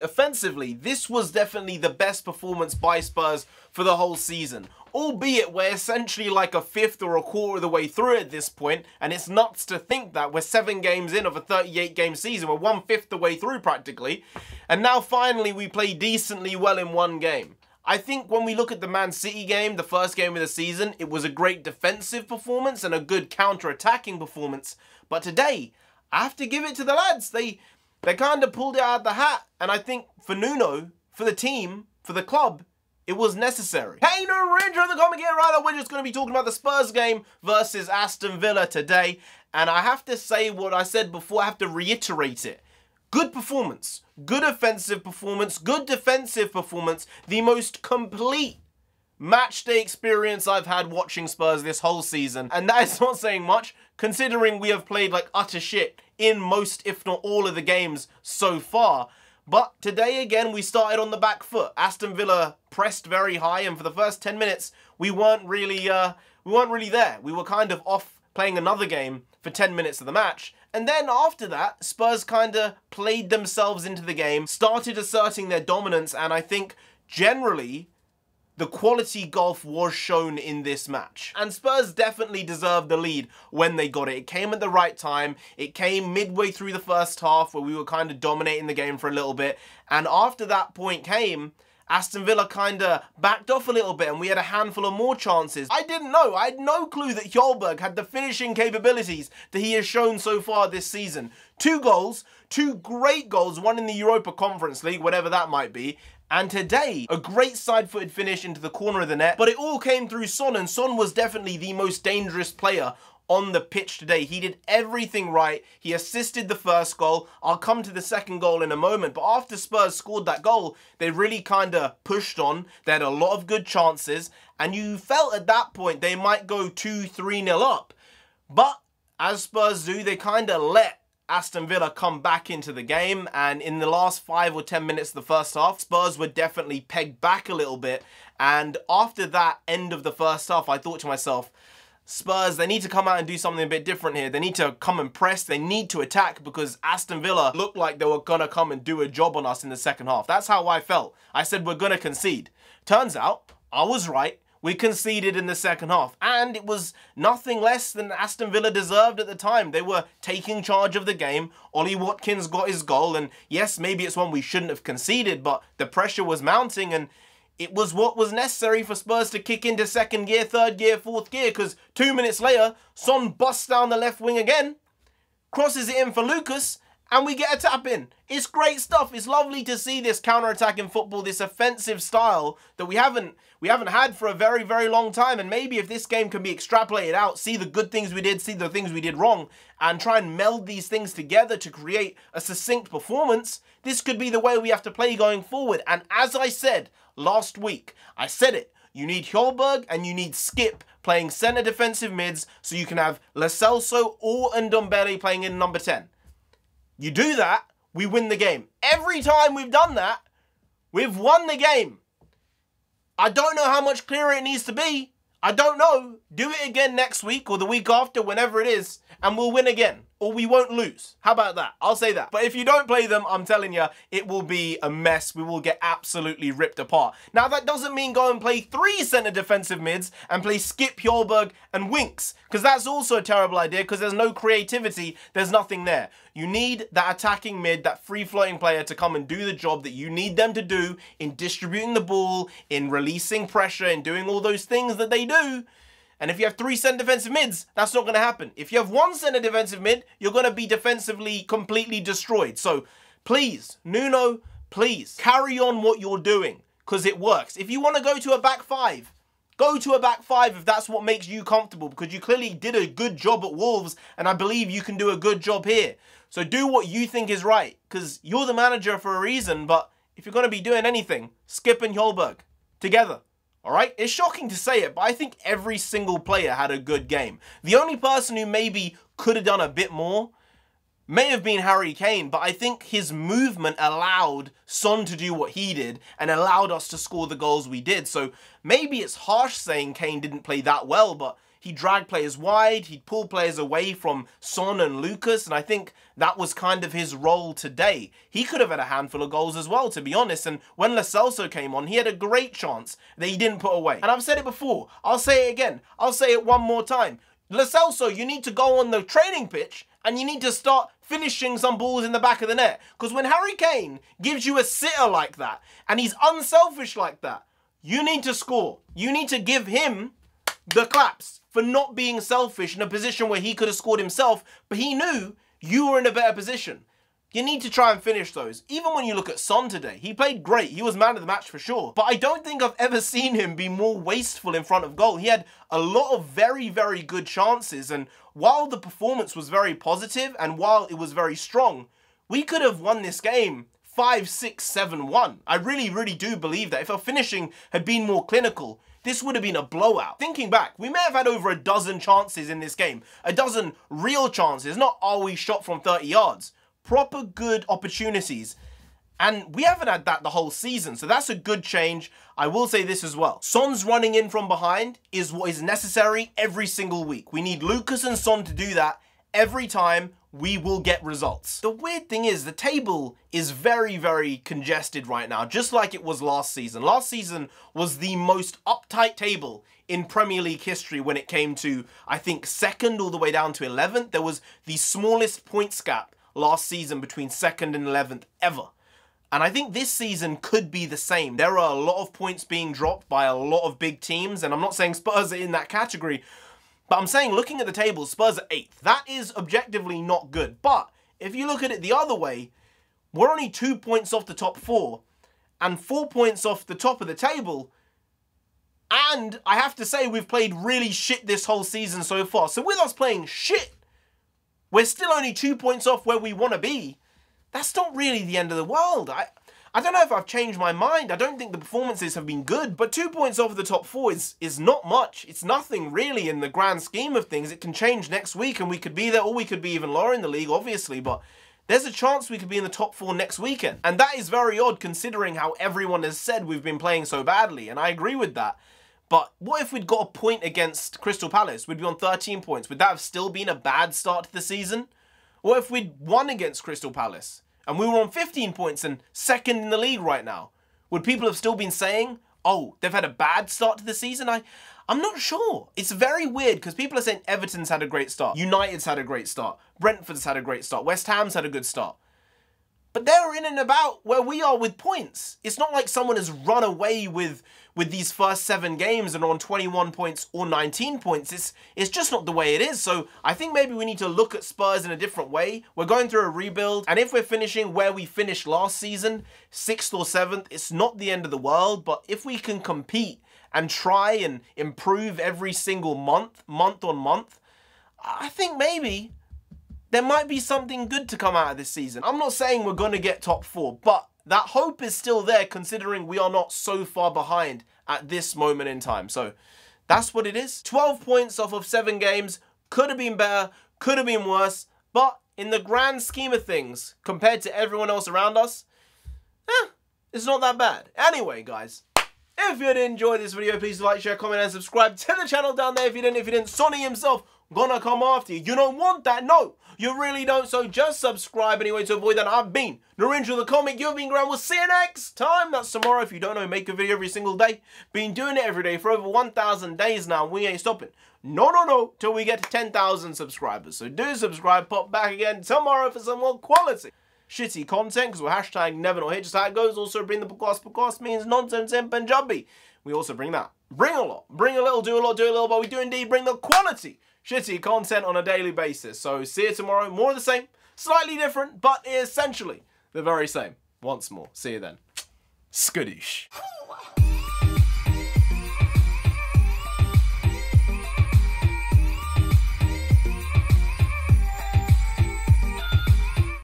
Offensively, this was definitely the best performance by Spurs for the whole season. Albeit we're essentially like a fifth or a quarter of the way through at this point, and it's nuts to think that we're 7 games in of a 38-game season. We're 1/5 the way through practically, and now finally we play decently well in one game. I think when we look at the Man City game, the first game of the season, it was a great defensive performance and a good counter-attacking performance. But today, I have to give it to the lads. They kind of pulled it out of the hat, and I think for Nuno, for the team, for the club, it was necessary. Hey, NarendraTheComic here, right? We're just going to be talking about the Spurs game versus Aston Villa today, and I have to say what I said before, I have to reiterate it. Good performance, good offensive performance, good defensive performance, the most complete matchday experience I've had watching Spurs this whole season, and that is not saying much, considering we have played like utter shit in most, if not all, of the games so far. But today, again, we started on the back foot. Aston Villa pressed very high, and for the first 10 minutes, we weren't really there. We were kind of off playing another game for 10 minutes of the match. And then after that, Spurs kind of played themselves into the game, started asserting their dominance, and I think generally the quality golf was shown in this match. And Spurs definitely deserved the lead when they got it. It came at the right time. It came midway through the first half where we were kind of dominating the game for a little bit. And after that point came, Aston Villa kind of backed off a little bit and we had a handful of more chances. I didn't know. I had no clue that Hjulberg had the finishing capabilities that he has shown so far this season. 2 goals, 2 great goals, one in the Europa Conference League, whatever that might be. And today, a great side-footed finish into the corner of the net. But it all came through Son, and Son was definitely the most dangerous player on the pitch today. He did everything right. He assisted the first goal. I'll come to the second goal in a moment. But after Spurs scored that goal, they really kind of pushed on. They had a lot of good chances. And you felt at that point they might go 2-3-0 up. But as Spurs do, they kind of let Aston Villa come back into the game, and in the last 5 or 10 minutes of the first half, Spurs were definitely pegged back a little bit. And after that end of the first half, I thought to myself, Spurs, they need to come out and do something a bit different here. They need to come and press. They need to attack, because Aston Villa looked like they were going to come and do a job on us in the second half. That's how I felt. I said, we're going to concede. Turns out, I was right. We conceded in the second half, and it was nothing less than Aston Villa deserved at the time. They were taking charge of the game. Ollie Watkins got his goal, and yes, maybe it's one we shouldn't have conceded, but the pressure was mounting, and it was what was necessary for Spurs to kick into second gear, third gear, fourth gear, because 2 minutes later, Son busts down the left wing again, crosses it in for Lucas, and we get a tap in. It's great stuff. It's lovely to see this counter-attacking football, this offensive style that we haven't had for a very, very long time. And maybe if this game can be extrapolated out, see the good things we did, see the things we did wrong, and try and meld these things together to create a succinct performance, this could be the way we have to play going forward. And as I said last week, I said it, you need Hjulberg and you need Skip playing centre defensive mids so you can have Lo Celso or Ndombele playing in number 10. You do that, we win the game. Every time we've done that, we've won the game. I don't know how much clearer it needs to be. I don't know. Do it again next week or the week after, whenever it is, and we'll win again. Or we won't lose. How about that? I'll say that. But if you don't play them, I'm telling you, it will be a mess. We will get absolutely ripped apart. Now, that doesn't mean go and play 3 centre defensive mids and play Skip, Hjulberg, and Winks, because that's also a terrible idea, because there's no creativity. There's nothing there. You need that attacking mid, that free-floating player to come and do the job that you need them to do in distributing the ball, in releasing pressure, in doing all those things that they do. And if you have 3 centre defensive mids, that's not going to happen. If you have 1 centre defensive mid, you're going to be defensively completely destroyed. So please, Nuno, please carry on what you're doing, because it works. If you want to go to a back 5, go to a back 5 if that's what makes you comfortable, because you clearly did a good job at Wolves, and I believe you can do a good job here. So do what you think is right, because you're the manager for a reason, but if you're going to be doing anything, Skip and Hjulberg together. All right, it's shocking to say it, but I think every single player had a good game. The only person who maybe could have done a bit more may have been Harry Kane, but I think his movement allowed Son to do what he did and allowed us to score the goals we did. So maybe it's harsh saying Kane didn't play that well, but He'd drag players wide, he'd pull players away from Son and Lucas, and I think that was kind of his role today. He could have had a handful of goals as well, to be honest, and when Lo Celso came on, he had a great chance that he didn't put away. And I've said it before, I'll say it again, I'll say it one more time. Lo Celso, you need to go on the training pitch and you need to start finishing some balls in the back of the net. Because when Harry Kane gives you a sitter like that, and he's unselfish like that, you need to score. You need to give him the claps for not being selfish in a position where he could have scored himself, but he knew you were in a better position. You need to try and finish those. Even when you look at Son today, he played great. He was man of the match for sure. But I don't think I've ever seen him be more wasteful in front of goal. He had a lot of very, very good chances. And while the performance was very positive and while it was very strong, we could have won this game 5-6-7-1. I really, really do believe that. If our finishing had been more clinical, this would have been a blowout. Thinking back, we may have had over a dozen chances in this game. A dozen real chances, not we shot from 30 yards. Proper good opportunities. And we haven't had that the whole season, so that's a good change. I will say this as well. Son's running in from behind is what is necessary every single week. We need Lucas and Son to do that every time. We will get results. The weird thing is the table is very, very congested right now, just like it was last season. Last season was the most uptight table in Premier League history when it came to, I think, 2nd all the way down to 11th. There was the smallest points gap last season between 2nd and 11th ever. And I think this season could be the same. There are a lot of points being dropped by a lot of big teams, and I'm not saying Spurs are in that category, but I'm saying looking at the table, Spurs are 8th. That is objectively not good. But if you look at it the other way, we're only 2 points off the top 4 and 4 points off the top of the table. And I have to say we've played really shit this whole season so far. So with us playing shit, we're still only 2 points off where we want to be. That's not really the end of the world. I don't know if I've changed my mind. I don't think the performances have been good, but 2 points off the top 4 is not much. It's nothing really in the grand scheme of things. It can change next week and we could be there, or we could be even lower in the league, obviously, but there's a chance we could be in the top 4 next weekend. And that is very odd considering how everyone has said we've been playing so badly, and I agree with that. But what if we'd got a point against Crystal Palace? We'd be on 13 points. Would that have still been a bad start to the season? What if we'd won against Crystal Palace and we were on 15 points and 2nd in the league right now? Would people have still been saying, oh, they've had a bad start to the season? I'm not sure. It's very weird because people are saying Everton's had a great start. United's had a great start. Brentford's had a great start. West Ham's had a good start. But they're in and about where we are with points. It's not like someone has run away with these first 7 games and are on 21 points or 19 points. It's just not the way it is. So I think maybe we need to look at Spurs in a different way. We're going through a rebuild, and if we're finishing where we finished last season, 6th or 7th, it's not the end of the world. But if we can compete and try and improve every single month on month, I think maybe there might be something good to come out of this season. I'm not saying we're going to get top 4, but that hope is still there considering we are not so far behind at this moment in time. So that's what it is. 12 points off of 7 games. Could have been better, could have been worse, but in the grand scheme of things, compared to everyone else around us, it's not that bad. Anyway, guys, if you did enjoy this video, please like, share, comment, and subscribe to the channel down there. If you didn't, Sonny himself gonna come after you. You don't want that, no. You really don't, so just subscribe anyway to avoid that. I've been NarendraTheComic, you've been Grand. We'll see you next time. That's tomorrow. If you don't know, make a video every single day. Been doing it every day for over 1,000 days now. We ain't stopping. No, till we get to 10,000 subscribers. So do subscribe, pop back again tomorrow for some more quality shitty content, because we're hashtag never not here, just how it goes. Also bring the podcast means nonsense in Punjabi. We also bring that. Bring a lot. Bring a little, do a lot, do a little, but we do indeed bring the quality shitty content on a daily basis. So see you tomorrow. More of the same, slightly different, but essentially the very same. Once more. See you then. Skadoosh.